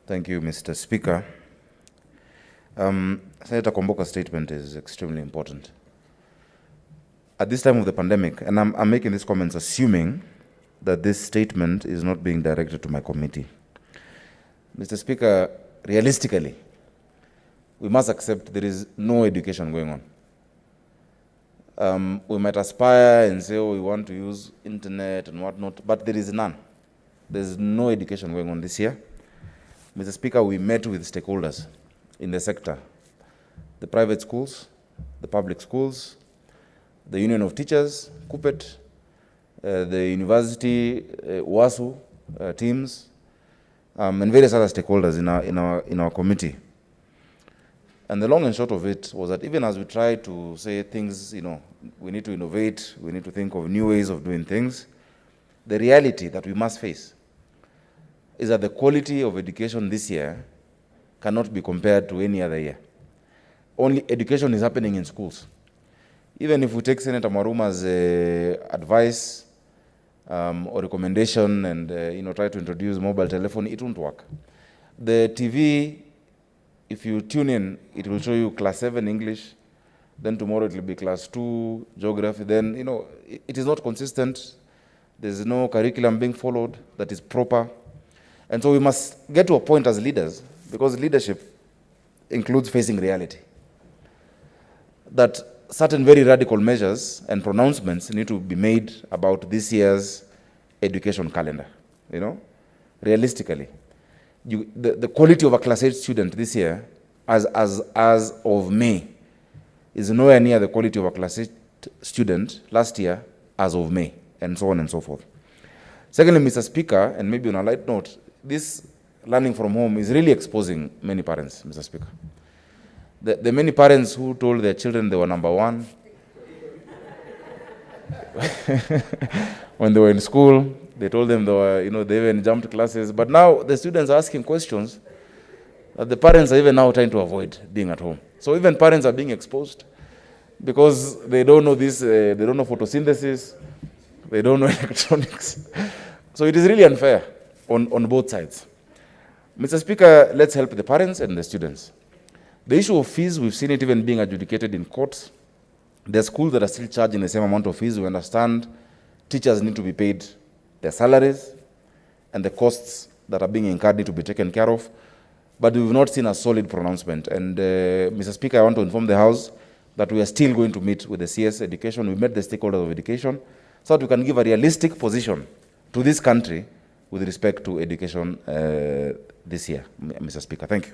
Thank you, Mr. Speaker. Senator Komboka's statement is extremely important. At this time of the pandemic, and I'm making these comments assuming that this statement is not being directed to my committee. Mr. Speaker, realistically, we must accept there is no education going on. We might aspire and say, oh, we want to use internet and whatnot, but there is none. There's no education going on this year. Mr. Speaker, we met with stakeholders in the sector, the private schools, the public schools, the Union of Teachers, KUPPET, the university, WASU teams, and various other stakeholders in our committee. And the long and short of it was that even as we try to say things, we need to innovate, we need to think of new ways of doing things, the reality that we must face is that the quality of education this year cannot be compared to any other year. Only education is happening in schools. Even if we take Senator Mwaruma's advice or recommendation and try to introduce mobile telephone, it won't work. The TV, if you tune in, it will show you class 7 English, then tomorrow it will be class 2 geography, then it is not consistent. There's no curriculum being followed that is proper. And so we must get to a point as leaders, because leadership includes facing reality, that certain very radical measures and pronouncements need to be made about this year's education calendar. Realistically, the quality of a class 8 student this year, as of May, is nowhere near the quality of a class 8 student last year as of May, and so on and so forth. Secondly, Mr. Speaker, and maybe on a light note, this learning from home is really exposing many parents, Mr. Speaker. The many parents who told their children they were number one when they were in school, they told them they were, they even jumped classes. But now the students are asking questions that the parents are even now trying to avoid being at home. So even parents are being exposed because they don't know this, they don't know photosynthesis, they don't know electronics. So it is really unfair on both sides. Mr. Speaker, let's help the parents and the students. The issue of fees, we've seen it even being adjudicated in courts. There are schools that are still charging the same amount of fees. We understand teachers need to be paid their salaries and the costs that are being incurred need to be taken care of. But we've not seen a solid pronouncement. And Mr. Speaker, I want to inform the House that we are still going to meet with the CS Education. We met the stakeholders of education so that we can give a realistic position to this country with respect to education this year, Mr. Speaker. Thank you.